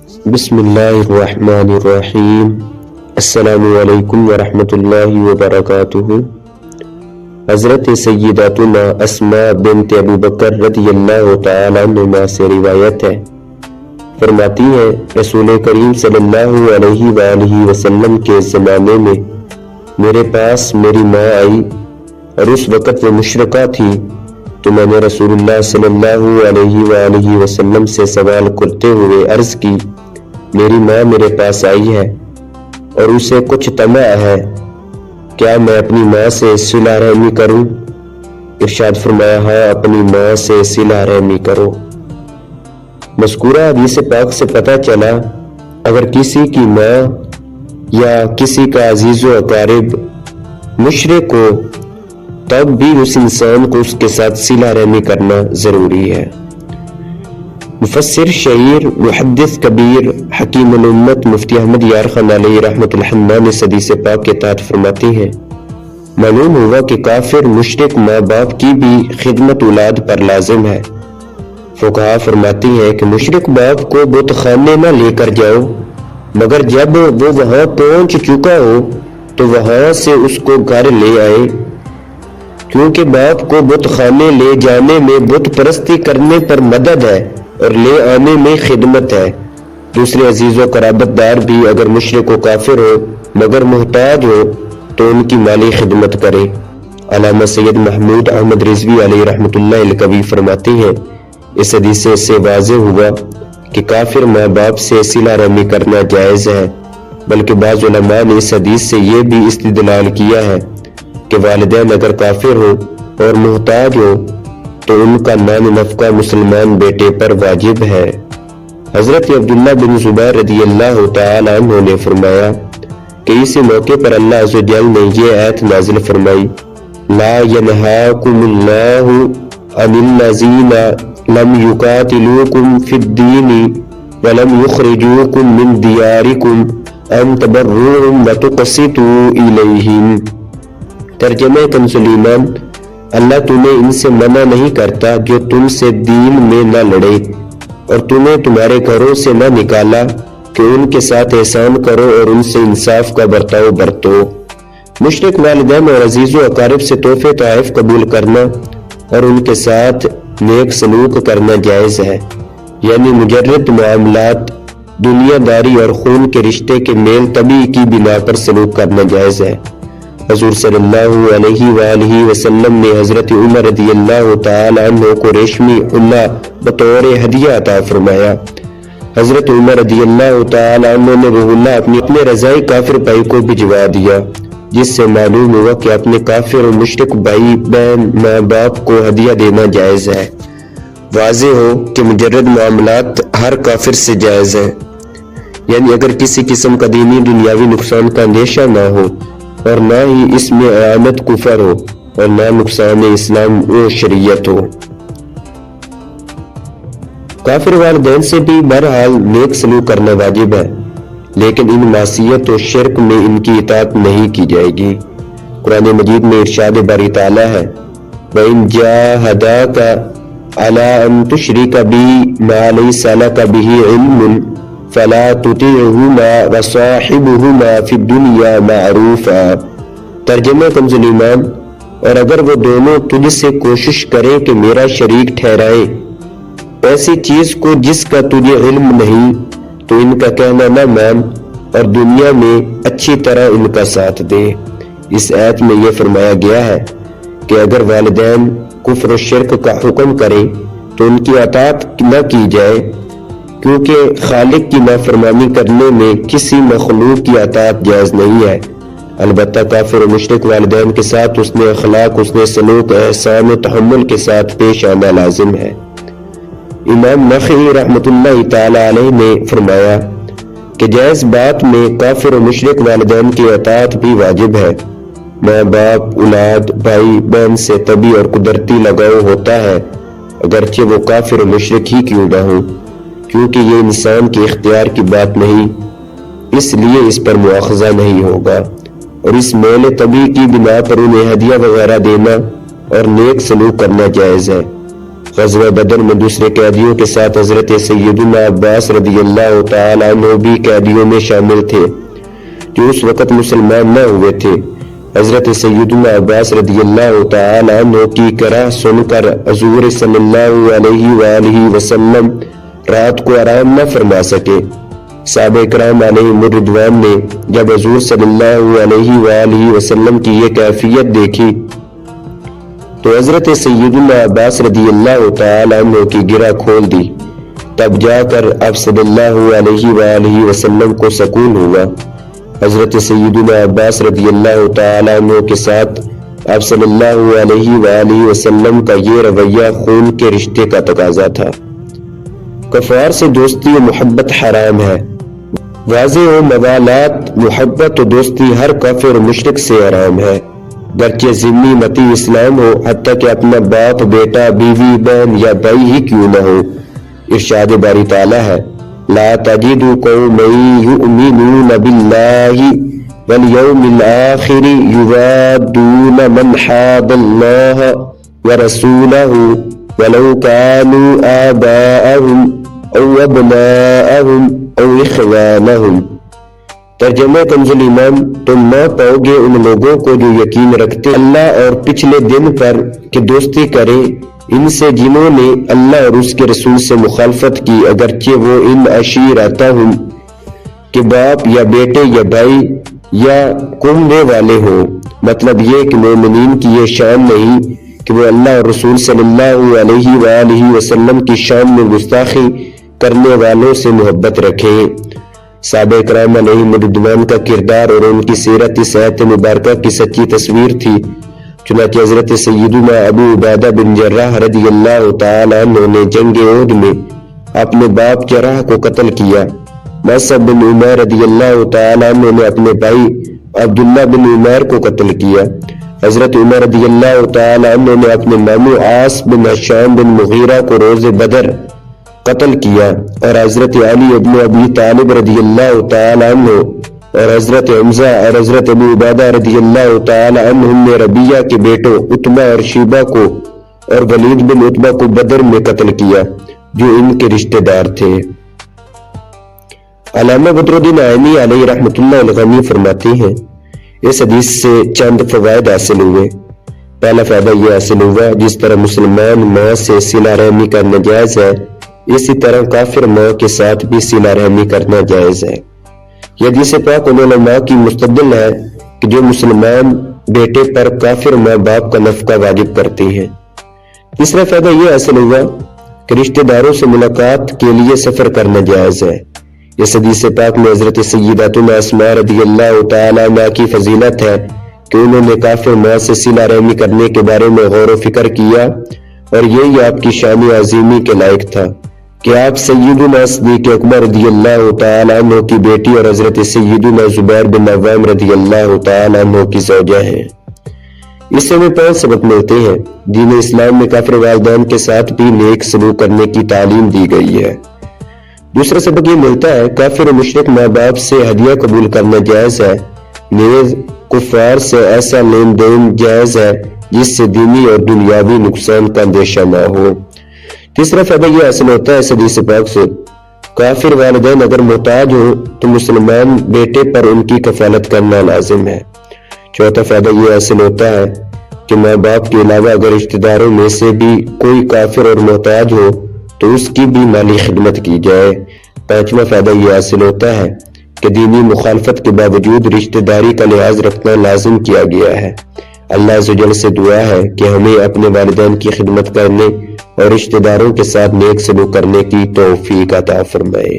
بسم اللہ الرحمن الرحیم۔ السلام علیکم ورحمۃ اللہ وبرکاتہ۔ حضرت سیداتنا اسماء بنت ابو بکر رضی اللہ تعالیٰ عنہما سے روایت ہے، فرماتی ہیں رسول کریم صلی اللہ علیہ وآلہ وسلم کے زمانے میں میرے پاس میری ماں آئی اور اس وقت وہ مشرکہ تھی، تو میں نے رسول اللہ صلی اللہ علیہ وآلہ وسلم سے سوال کرتے ہوئے عرض کی، میری ماں میرے پاس آئی ہے اور اسے کچھ طمع ہے، کیا میں اپنی ماں سے صلہ رحمی کروں؟ ارشاد فرمایا، ہاں اپنی ماں سے صلہ رحمی کرو۔ مذکورہ حدیث پاک سے پتہ چلا اگر کسی کی ماں یا کسی کا عزیز و اقارب مشرک ہو تب بھی اس انسان کو اس کے ساتھ صلہ رحمی کرنا ضروری ہے۔ مفسر شہیر محدث کبیر حکیم الامت مفتی احمد یار خان علیہ رحمۃ الحنان اس حدیث پاک کے تحت فرماتی ہیں، معلوم ہوا کہ کافر مشرک ماں باپ کی بھی خدمت اولاد پر لازم ہے۔ فقہا فرماتی ہیں کہ مشرک باپ کو بت خانے نہ لے کر جاؤ، مگر جب وہ وہاں پہنچ چکا ہو تو وہاں سے اس کو گھر لے آئے، کیونکہ باپ کو بت خانے لے جانے میں بت پرستی کرنے پر مدد ہے اور لے آنے میں خدمت ہے۔ دوسرے عزیز و قرابت دار بھی اگر مشرک و کافر ہو مگر محتاج ہو تو ان کی مالی خدمت کرے۔ علامہ سید محمود احمد رضوی علیہ رحمۃ اللہ الکوی فرماتے ہیں، اس حدیث سے واضح ہوا کہ کافر ماں باپ سے صلہ رحمی کرنا جائز ہے، بلکہ بعض علماء نے اس حدیث سے یہ بھی استدلال کیا ہے کہ والدین اگر کافر ہو اور محتاج ہو تو ان کا نان نفقہ مسلمان بیٹے پر واجب ہے۔ حضرت عبداللہ بن زبیر رضی اللہ تعالی عنہ نے فرمایا کہ اسی موقع پر اللہ عز و جل نے یہ آیت نازل فرمائی، لا ینہاکم اللہ عن الذین لم یقاتلوکم فی الدین ولم یخرجوکم من دیارکم ان تبروہم وتقسطوا الیہم۔ ترجمہ کنز ایمان، اللہ تمہیں ان سے منع نہیں کرتا جو تم سے دین میں نہ لڑے اور تمہیں تمہارے گھروں سے نہ نکالا کہ ان کے ساتھ احسان کرو اور ان سے انصاف کا برتاؤ برتو۔ مشرک والدین اور عزیز و اقارب سے تحفے تحائف قبول کرنا اور ان کے ساتھ نیک سلوک کرنا جائز ہے، یعنی مجرد معاملات، دنیا داری اور خون کے رشتے کے میل طبی کی بنا پر سلوک کرنا جائز ہے۔ حضور صلی اللہ علیہ وآلہ وسلم نے حضرت عمر رضی اللہ تعالی عنہ کو ریشمی حلہ بطور ہدیہ عطا فرمایا۔ حضرت عمر رضی اللہ تعالی عنہ نے وہ حلہ اپنے رضائی کافر بھائی کو بھجوا دیا، جس سے معلوم ہوا کہ اپنے کافر اور مشرک بھائی بہن ماں باپ کو ہدیہ دینا جائز ہے۔ واضح ہو کہ مجرد معاملات ہر کافر سے جائز ہیں، یعنی اگر کسی قسم کا دینی دنیاوی نقصان کا اندیشہ نہ ہو اور نہ ہی اس میں اعانت کفر ہو اور نہ نقصان اسلام و شریعت ہو۔ کافر والدین سے بھی بہرحال نیک سلوک کرنا واجب ہے، لیکن ان معصیت و شرک میں ان کی اطاعت نہیں کی جائے گی۔ قرآن مجید میں ارشاد باری تعالیٰ ہے، وَإِن جَاهَدَاكَ عَلَىٰ أَن تُشْرِكَ بِي مَا لَيْسَ لَكَ بِهِ عِلْمٌ فَلَا تُطِعْهُمَا وَصَاحِبْهُمَا فِي الدُّنْيَا مَعْرُوفًا۔ ترجمہ کنز ایمان، اور اگر وہ دونوں تجھ سے کوشش کریں کہ میرا شریک ٹھہرائے ایسی چیز کو جس کا تجھے علم نہیں تو ان کا کہنا نہ مان اور دنیا میں اچھی طرح ان کا ساتھ دے۔ اس آیت میں یہ فرمایا گیا ہے کہ اگر والدین کفر و شرک کا حکم کریں تو ان کی اطاعت نہ کی جائے، کیونکہ خالق کی نافرمانی کرنے میں کسی مخلوق کی اطاعت جائز نہیں ہے۔ البتہ کافر و مشرک والدین کے ساتھ حسن اخلاق، حسن سلوک، احسان و تحمل کے ساتھ پیش آنا لازم ہے۔ امام نخعی رحمۃ اللہ تعالی علیہ نے فرمایا کہ جائز بات میں کافر و مشرک والدین کی اطاعت بھی واجب ہے۔ ماں باپ، اولاد، بھائی بہن سے طبعی اور قدرتی لگاؤ ہوتا ہے، اگرچہ وہ کافر و مشرک ہی کیوں نہ ہو، کیونکہ یہ انسان کے اختیار کی بات نہیں، اس لیے اس پر مواخذہ نہیں ہوگا، اور اس میل طبعی کی بنا پر انہیں ہدیہ وغیرہ دینا اور نیک سلوک کرنا جائز ہے، غزوہ بدر میں دوسرے قیدیوں کے ساتھ حضرت سیدنا عباس رضی اللہ تعالیٰ عنہ بھی قیدیوں میں شامل تھے جو اس وقت مسلمان نہ ہوئے تھے۔ حضرت سیدنا عباس رضی اللہ تعالیٰ عنہ کی کرا سن کر حضور صلی اللہ علیہ وآلہ وسلم رات کو آرام نہ فرما سکے۔ صحابہ کرام علیہم الرضوان نے جب حضور صلی اللہ علیہ وآلہ وسلم کی یہ کیفیت دیکھی تو حضرت سیدنا عباس رضی اللہ تعالیٰ عنہ کی گرہ کھول دی۔ تب جا کر آپ صلی اللہ علیہ وآلہ وسلم کو سکون ہوا۔ حضرت سیدنا عباس رضی اللہ تعالیٰ عنہ کے ساتھ آپ صلی اللہ علیہ وآلہ وسلم کا یہ رویہ خون کے رشتے کا تقاضا تھا۔ کفار سے دوستی و محبت حرام ہے۔ واضح و موالات، محبت و دوستی ہر کافر و مشرک سے حرام ہے، گرچہ ذمہ متی اسلام ہو، حتیٰ کہ اپنا باپ، بیٹا، بیوی، بہن یا بھائی ہی کیوں نہ ہو۔ ارشاد باری تعالیٰ ہے لا تجد قوما یؤمنون باللہ والیوم الآخر یوادون من حاد اللہ ورسولہ ولو كانوا آباءهم او ابناءهم او اخوانهم۔ ترجمہ کنز الایمان، تم نہ پاؤ گے ان لوگوں کو جو یقین رکھتے اللہ اور پچھلے دن پر کہ دوستی کرے ان سے جنہوں نے اللہ اور اس کے رسول سے مخالفت کی، اگرچہ وہ ان عشیرتہم کہ باپ یا بیٹے یا بھائی یا کنبے والے ہوں۔ مطلب یہ کہ مومنین کی یہ شان نہیں کہ وہ اللہ اور رسول صلی اللہ علیہ وآلہ وسلم کی شان میں گستاخی کرنے والوں سے محبت رکھیں۔ صحابہ کرام علیہم الرضوان کا کردار اور ان کی سیرت اس آیت مبارکہ کی سچی تصویر تھی۔ چنانچہ حضرت سیدنا ابو عبیدہ بن جراح رضی اللہ تعالیٰ عنہ نے جنگ احد میں اپنے باپ جراح کو قتل کیا۔ مصعب بن عمیر رضی اللہ تعالیٰ عنہ نے اپنے بھائی عبداللہ بن عمیر کو قتل کیا۔ حضرت عمر رضی اللہ تعالیٰ عنہ نے اپنے ماموں عاص بن ہشام بن مغیرہ کو روز بدر قتل کیا، اور حضرت علی ابن ابی طالب رضی اللہ تعالیٰ عنہ اور حضرت حمزہ اور حضرت ابو عبیدہ رضی اللہ تعالیٰ عنہم نے ربیہ کے بیٹوں عتبہ اور شیبہ کو اور ولید بن عتبہ کو بدر میں قتل کیا جو ان کے رشتہ دار تھے۔ علامہ بدر الدین عینی علیہ رحمۃ اللہ الغنی فرماتے ہیں اس حدیث سے چند فوائد حاصل ہوئے۔ پہلا فائدہ یہ حاصل ہوا جس طرح مسلمان ماں سے صلہ رحمی کرنا جائز ہے، اسی طرح کافر ماں کے ساتھ بھی صلہ رحمی کرنا جائز ہے۔ یہ حدیث پاک ان علماء کی مستدل ہے کہ جو مسلمان بیٹے پر کافر ماں باپ کا نفقہ واجب کرتے ہیں۔ تیسرا فائدہ یہ حاصل ہوا کہ رشتہ داروں سے ملاقات کے لیے سفر کرنا جائز ہے۔ اس حدیث پاک میں حضرت سیداتنا اسماء رضی اللہ تعالیٰ عنہا کی فضیلت ہے کہ انہوں نے کافر ماں سے صلہ رحمی کرنے کے بارے میں غور و فکر کیا، اور یہی آپ کی شان عظیمی کے لائق تھا کہ آپ سیدنا صدیق اکبر رضی اللہ تعالیٰ عنہ کی بیٹی اور حضرت سیدنا زبیر بن عوام رضی اللہ تعالیٰ عنہ کی زوجہ ہیں۔ اس سے ہمیں 5 سبق ملتے ہیں۔ دین اسلام میں کافر والدین کے ساتھ بھی نیک سلوک کرنے کی تعلیم دی گئی ہے۔ دوسرا سبق یہ ملتا ہے کافر و مشرک ماں باپ سے ہدیہ قبول کرنا جائز ہے، نیز کفار سے ایسا لین دین جائز ہے جس سے دینی اور دنیاوی نقصان کا اندیشہ نہ ہو۔ تیسرا فائدہ یہ حاصل ہوتا ہے اس حدیث پاک سے کافر والدین اگر محتاج ہوں تو مسلمان بیٹے پر ان کی کفالت کرنا لازم ہے۔ چوتھا فائدہ یہ حاصل ہوتا ہے کہ ماں باپ کے علاوہ اگر رشتہ داروں میں سے بھی کوئی کافر اور محتاج ہو تو اس کی بھی مالی خدمت کی جائے۔ پانچواں فائدہ یہ حاصل ہوتا ہے کہ دینی مخالفت کے باوجود رشتہ داری کا لحاظ رکھنا لازم کیا گیا ہے۔ اللہ عز و جل سے دعا ہے کہ ہمیں اپنے والدین کی خدمت کرنے اور رشتہ داروں کے ساتھ نیک سلوک کرنے کی توفیق عطا فرمائے۔